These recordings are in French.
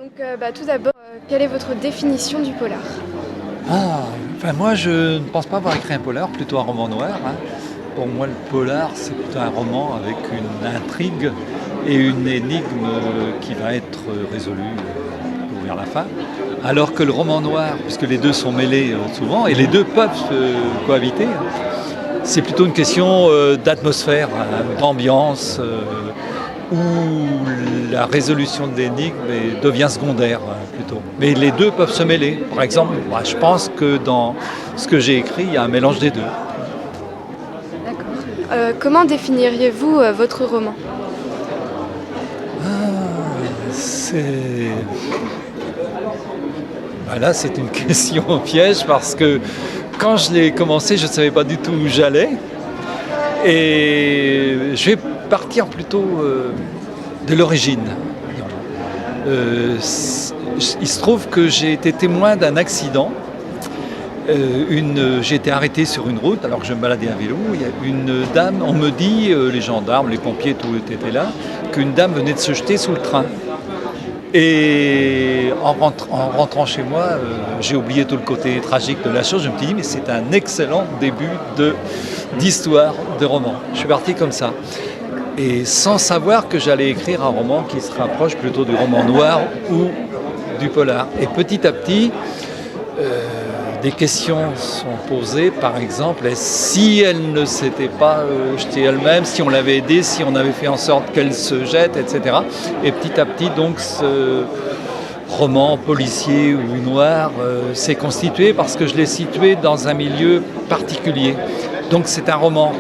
Donc tout d'abord, quelle est votre définition du polar? Moi je ne pense pas avoir écrit un polar, plutôt un roman noir, hein. Pour moi le polar c'est plutôt un roman avec une intrigue et une énigme qui va être résolue vers la fin. Alors que le roman noir, puisque les deux sont mêlés souvent, et les deux peuvent cohabiter, hein, c'est plutôt une question d'atmosphère, hein, d'ambiance, où la résolution de l'énigme devient secondaire plutôt. Mais les deux peuvent se mêler. Par exemple, moi, je pense que dans ce que j'ai écrit, il y a un mélange des deux. D'accord. Comment définiriez-vous votre roman? Là, c'est une question au piège parce que quand je l'ai commencé, je ne savais pas du tout où j'allais. Et je vais partir plutôt de l'origine. Il se trouve que j'ai été témoin d'un accident. J'ai été arrêté sur une route alors que je me baladais à vélo. Il y a une dame, on me dit, les gendarmes, les pompiers, tout était là, qu'une dame venait de se jeter sous le train. Et en rentrant chez moi, j'ai oublié tout le côté tragique de la chose. Je me suis dit, mais c'est un excellent début d'histoire, de roman. Je suis parti comme ça. Et sans savoir que j'allais écrire un roman qui se rapproche plutôt du roman noir ou du polar. Et petit à petit, des questions sont posées, par exemple, si elle ne s'était pas jetée elle-même, si on l'avait aidée, si on avait fait en sorte qu'elle se jette, etc. Et petit à petit, donc, ce roman policier ou noir s'est constitué parce que je l'ai situé dans un milieu particulier. Donc c'est un roman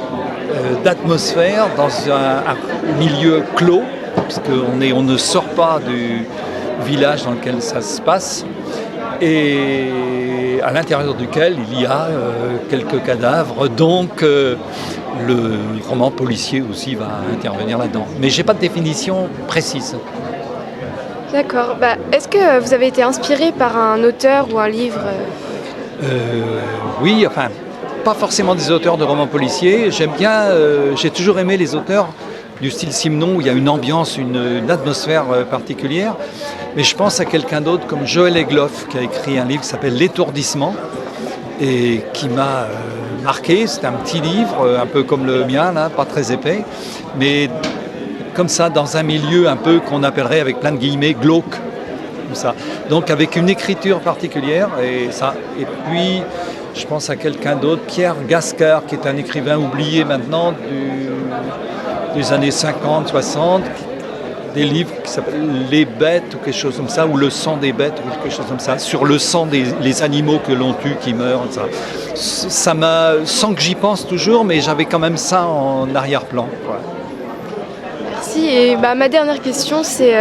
d'atmosphère dans un milieu clos, puisqu'on ne sort pas du village dans lequel ça se passe, et à l'intérieur duquel il y a quelques cadavres, donc le roman policier aussi va intervenir là-dedans. Mais je n'ai pas de définition précise. D'accord. Est-ce que vous avez été inspiré par un auteur ou un livre? Oui, enfin, pas forcément des auteurs de romans policiers. J'aime bien, j'ai toujours aimé les auteurs du style Simenon, où il y a une ambiance, une atmosphère particulière. Mais je pense à quelqu'un d'autre comme Joël Egloff, qui a écrit un livre qui s'appelle L'étourdissement et qui m'a marqué. C'est un petit livre, un peu comme le mien, là, pas très épais, mais comme ça, dans un milieu un peu qu'on appellerait, avec plein de guillemets, glauque. Comme ça. Donc avec une écriture particulière, et ça. Et puis, je pense à quelqu'un d'autre, Pierre Gascard, qui est un écrivain oublié maintenant des années 50, 60, des livres qui s'appellent Les bêtes ou quelque chose comme ça, ou Le sang des bêtes ou quelque chose comme ça, sur le sang des animaux que l'on tue, qui meurent. Ça m'a, sans que j'y pense toujours, mais j'avais quand même ça en arrière-plan. Ouais. Merci. Et ma dernière question, c'est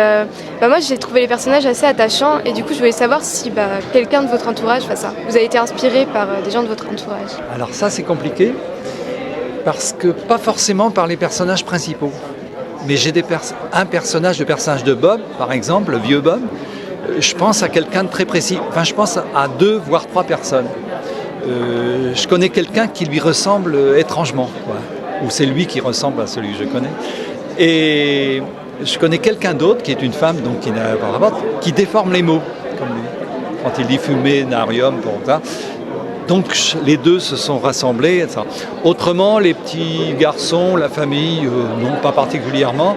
moi j'ai trouvé les personnages assez attachants et du coup je voulais savoir si quelqu'un de votre entourage, vous avez été inspiré par des gens de votre entourage. Alors ça c'est compliqué parce que pas forcément par les personnages principaux, mais j'ai le personnage de Bob par exemple, le vieux Bob. Je pense à quelqu'un de très précis. Enfin je pense à 2 voire 3 personnes. Je connais quelqu'un qui lui ressemble étrangement, quoi. Ou c'est lui qui ressemble à celui que je connais. Et je connais quelqu'un d'autre qui est une femme, donc qui déforme les mots, comme lui. Quand il dit fumer, narium, pour ça. Donc les deux se sont rassemblés. Etc. Autrement, les petits garçons, la famille, non, pas particulièrement.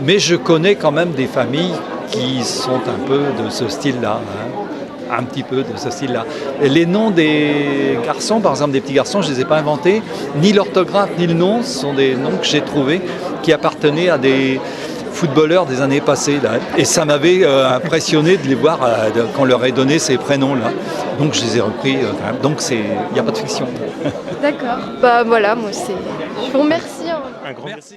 Mais je connais quand même des familles qui sont un peu de ce style-là. Hein. Un petit peu de ce style-là. Et les noms des garçons, par exemple des petits garçons, je ne les ai pas inventés. Ni l'orthographe, ni le nom, ce sont des noms que j'ai trouvés qui appartenaient à des footballeurs des années passées. Là. Et ça m'avait impressionné de les voir qu'on leur ait donné ces prénoms-là. Donc je les ai repris. Donc il n'y a pas de fiction. D'accord. Voilà, moi c'est... Je vous remercie. Un grand merci.